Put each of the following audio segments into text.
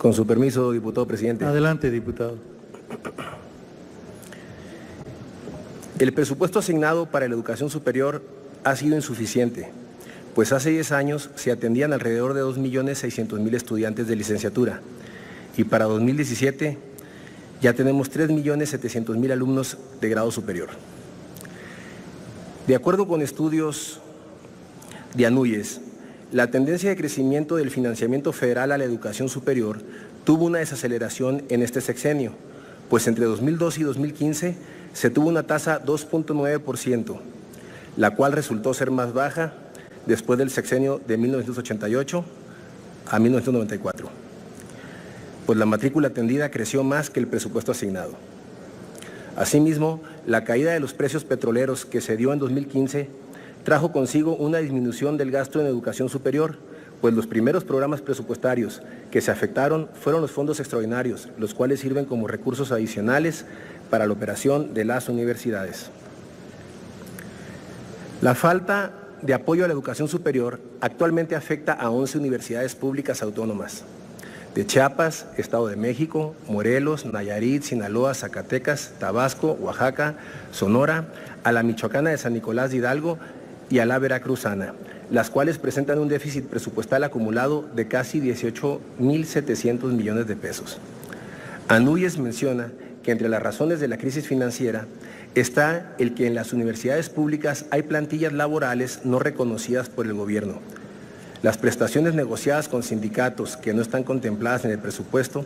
Con su permiso, diputado presidente. Adelante, diputado. El presupuesto asignado para la educación superior ha sido insuficiente, pues hace 10 años se atendían alrededor de 2.600.000 estudiantes de licenciatura y para 2017 ya tenemos 3.700.000 alumnos de grado superior. De acuerdo con estudios de ANUYES, la tendencia de crecimiento del financiamiento federal a la educación superior tuvo una desaceleración en este sexenio, pues entre 2012 y 2015 se tuvo una tasa 2.9%, la cual resultó ser más baja después del sexenio de 1988 a 1994, pues la matrícula atendida creció más que el presupuesto asignado. Asimismo, la caída de los precios petroleros que se dio en 2015 trajo consigo una disminución del gasto en educación superior, pues los primeros programas presupuestarios que se afectaron fueron los fondos extraordinarios, los cuales sirven como recursos adicionales para la operación de las universidades. La falta de apoyo a la educación superior actualmente afecta a 11 universidades públicas autónomas, de Chiapas, Estado de México, Morelos, Nayarit, Sinaloa, Zacatecas, Tabasco, Oaxaca, Sonora, a la Michoacana de San Nicolás de Hidalgo y a la Veracruzana, las cuales presentan un déficit presupuestal acumulado de casi 18.700 millones de pesos. ANUYES menciona que entre las razones de la crisis financiera está el que en las universidades públicas hay plantillas laborales no reconocidas por el gobierno, las prestaciones negociadas con sindicatos que no están contempladas en el presupuesto,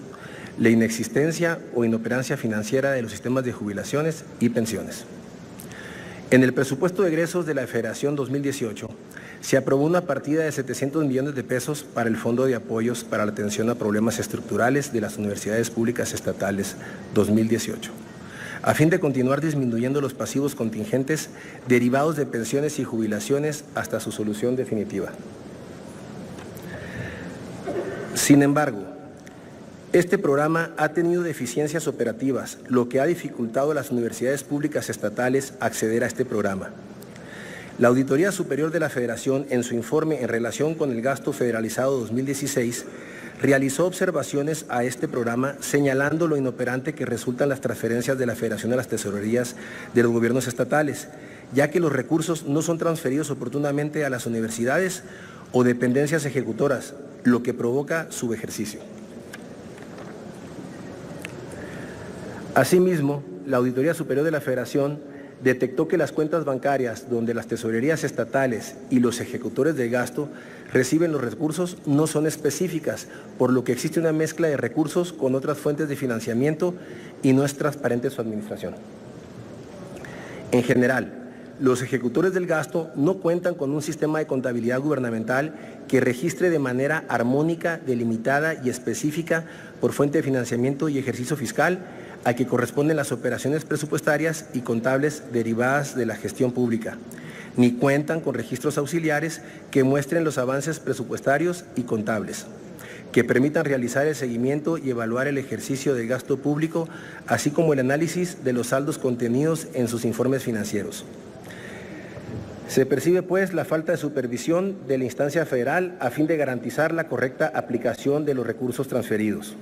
la inexistencia o inoperancia financiera de los sistemas de jubilaciones y pensiones. En el presupuesto de egresos de la Federación 2018 se aprobó una partida de 700 millones de pesos para el Fondo de Apoyos para la Atención a Problemas Estructurales de las Universidades Públicas Estatales 2018, a fin de continuar disminuyendo los pasivos contingentes derivados de pensiones y jubilaciones hasta su solución definitiva. Sin embargo, este programa ha tenido deficiencias operativas, lo que ha dificultado a las universidades públicas estatales acceder a este programa. La Auditoría Superior de la Federación, en su informe en relación con el gasto federalizado 2016, realizó observaciones a este programa señalando lo inoperante que resultan las transferencias de la Federación a las tesorerías de los gobiernos estatales, ya que los recursos no son transferidos oportunamente a las universidades o dependencias ejecutoras, lo que provoca su ejercicio. Asimismo, la Auditoría Superior de la Federación detectó que las cuentas bancarias donde las tesorerías estatales y los ejecutores de gasto reciben los recursos no son específicas, por lo que existe una mezcla de recursos con otras fuentes de financiamiento y no es transparente su administración. En general, los ejecutores del gasto no cuentan con un sistema de contabilidad gubernamental que registre de manera armónica, delimitada y específica por fuente de financiamiento y ejercicio fiscal a que corresponden las operaciones presupuestarias y contables derivadas de la gestión pública, ni cuentan con registros auxiliares que muestren los avances presupuestarios y contables, que permitan realizar el seguimiento y evaluar el ejercicio del gasto público, así como el análisis de los saldos contenidos en sus informes financieros. Se percibe, pues, la falta de supervisión de la instancia federal a fin de garantizar la correcta aplicación de los recursos transferidos.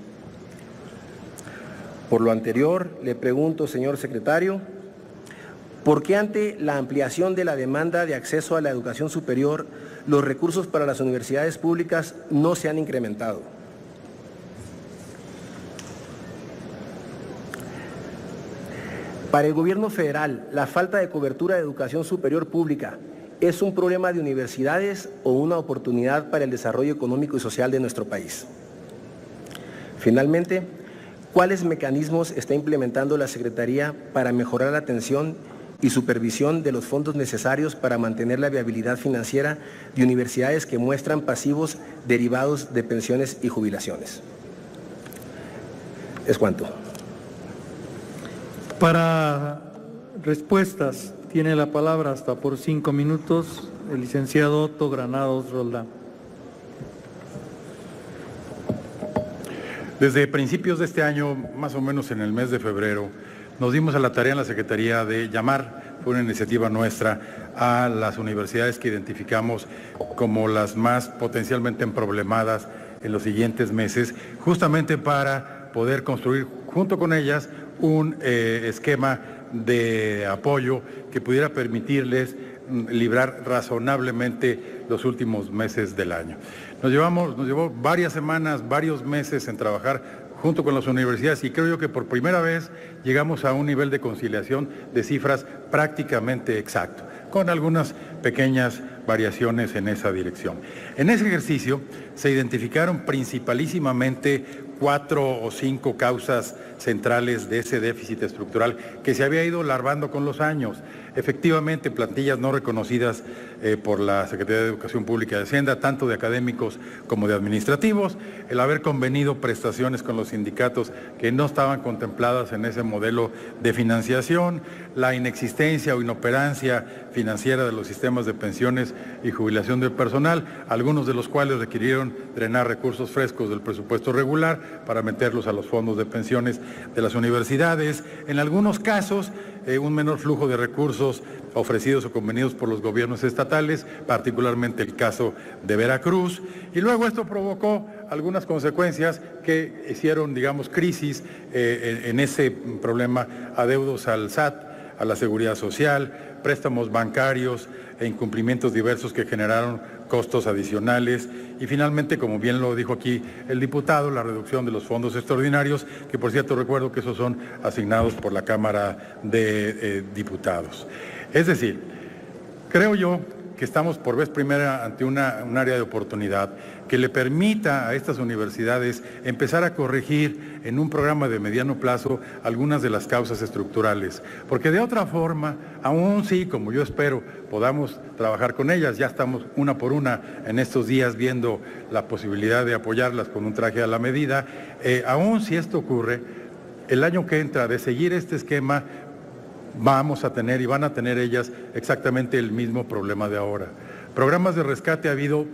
Por lo anterior, le pregunto, señor secretario, ¿por qué ante la ampliación de la demanda de acceso a la educación superior, los recursos para las universidades públicas no se han incrementado? Para el gobierno federal, ¿la falta de cobertura de educación superior pública es un problema de universidades o una oportunidad para el desarrollo económico y social de nuestro país? Finalmente, ¿cuáles mecanismos está implementando la Secretaría para mejorar la atención y supervisión de los fondos necesarios para mantener la viabilidad financiera de universidades que muestran pasivos derivados de pensiones y jubilaciones? Es cuanto. Para respuestas, tiene la palabra hasta por 5 minutos el licenciado Otto Granados Roldán. Desde principios de este año, más o menos en el mes de febrero, nos dimos a la tarea en la Secretaría de llamar, fue una iniciativa nuestra, a las universidades que identificamos como las más potencialmente emproblemadas en los siguientes meses, justamente para poder construir junto con ellas un esquema de apoyo que pudiera permitirles librar razonablemente los últimos meses del año. Nos llevó varias semanas, varios meses en trabajar junto con las universidades y creo yo que por primera vez llegamos a un nivel de conciliación de cifras prácticamente exacto, con algunas pequeñas variaciones en esa dirección. En ese ejercicio se identificaron principalísimamente 4 o 5 causas centrales de ese déficit estructural que se había ido larvando con los años. Efectivamente, plantillas no reconocidas por la Secretaría de Educación Pública y Hacienda, tanto de académicos como de administrativos, el haber convenido prestaciones con los sindicatos que no estaban contempladas en ese modelo de financiación, la inexistencia o inoperancia financiera de los sistemas de pensiones y jubilación del personal, algunos de los cuales requirieron drenar recursos frescos del presupuesto regular para meterlos a los fondos de pensiones de las universidades. En algunos casos, un menor flujo de recursos ofrecidos o convenidos por los gobiernos estatales, particularmente el caso de Veracruz, y luego esto provocó algunas consecuencias que hicieron, digamos, crisis en ese problema, adeudos al SAT, a la Seguridad Social, préstamos bancarios e incumplimientos diversos que generaron costos adicionales y finalmente, como bien lo dijo aquí el diputado, la reducción de los fondos extraordinarios, que por cierto recuerdo que esos son asignados por la Cámara de Diputados. Es decir, creo yo que estamos por vez primera ante un área de oportunidad que le permita a estas universidades empezar a corregir en un programa de mediano plazo algunas de las causas estructurales, porque de otra forma, aún sí, como yo espero, podamos trabajar con ellas, ya estamos una por una en estos días viendo la posibilidad de apoyarlas con un traje a la medida, aún si esto ocurre, el año que entra de seguir este esquema, vamos a tener y van a tener ellas exactamente el mismo problema de ahora. Programas de rescate ha habido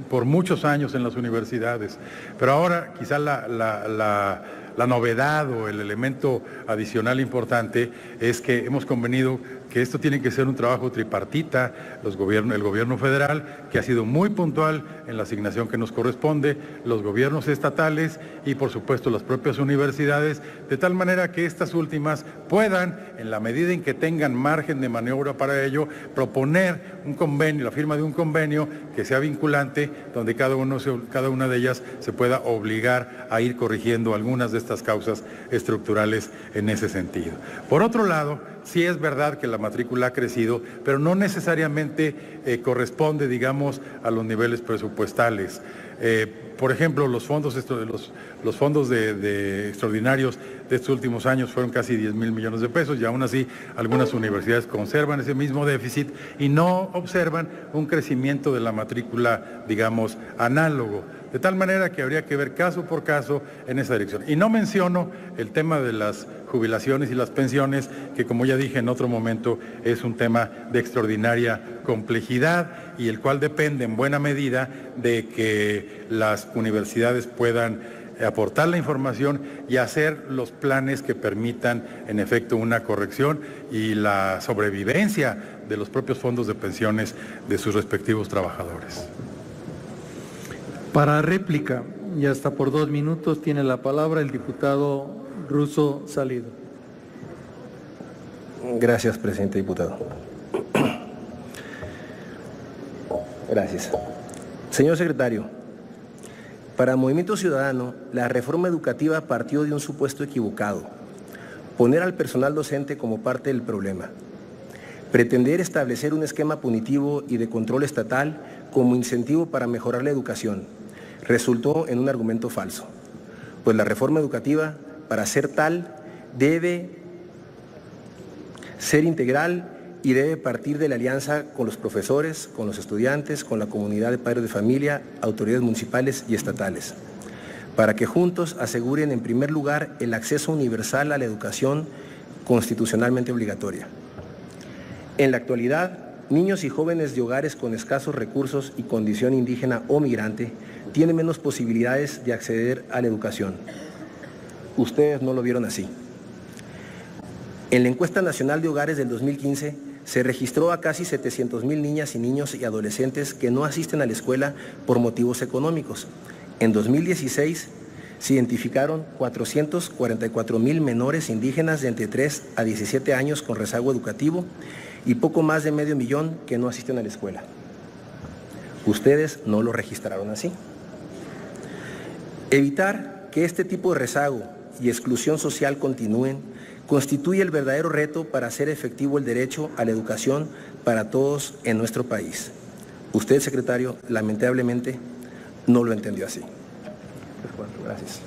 por muchos años en las universidades, pero ahora quizá la novedad o el elemento adicional importante es que hemos convenido que esto tiene que ser un trabajo tripartita, el gobierno federal, que ha sido muy puntual en la asignación que nos corresponde, los gobiernos estatales y por supuesto las propias universidades, de tal manera que estas últimas puedan, en la medida en que tengan margen de maniobra para ello, proponer un convenio, la firma de un convenio que sea vinculante, donde cada una de ellas se pueda obligar a ir corrigiendo algunas de estas causas estructurales en ese sentido. Por otro lado, sí es verdad que la matrícula ha crecido, pero no necesariamente corresponde, digamos, a los niveles presupuestales. Por ejemplo, los fondos de extraordinarios de estos últimos años fueron casi 10,000 millones de pesos y aún así algunas universidades conservan ese mismo déficit y no observan un crecimiento de la matrícula, digamos, análogo. De tal manera que habría que ver caso por caso en esa dirección. Y no menciono el tema de las jubilaciones y las pensiones, que como ya dije en otro momento, es un tema de extraordinaria complejidad y el cual depende en buena medida de que las universidades puedan aportar la información y hacer los planes que permitan en efecto una corrección y la sobrevivencia de los propios fondos de pensiones de sus respectivos trabajadores. Para réplica, y hasta por 2 minutos, tiene la palabra el diputado Russo Salido. Gracias, presidente diputado. Gracias. Señor secretario, para Movimiento Ciudadano, la reforma educativa partió de un supuesto equivocado: poner al personal docente como parte del problema. Pretender establecer un esquema punitivo y de control estatal como incentivo para mejorar la educación resultó en un argumento falso, pues la reforma educativa, para ser tal, debe ser integral y debe partir de la alianza con los profesores, con los estudiantes, con la comunidad de padres de familia, autoridades municipales y estatales, para que juntos aseguren en primer lugar el acceso universal a la educación constitucionalmente obligatoria. En la actualidad, niños y jóvenes de hogares con escasos recursos y condición indígena o migrante tienen menos posibilidades de acceder a la educación. Ustedes no lo vieron así. En la encuesta nacional de hogares del 2015 se registró a casi 700,000 niñas y niños y adolescentes que no asisten a la escuela por motivos económicos. En 2016 se identificaron 444,000 menores indígenas de entre 3 a 17 años con rezago educativo y poco más de 500,000 que no asisten a la escuela. Ustedes no lo registraron así. Evitar que este tipo de rezago y exclusión social continúen constituye el verdadero reto para hacer efectivo el derecho a la educación para todos en nuestro país. Usted, secretario, lamentablemente no lo entendió así. Gracias.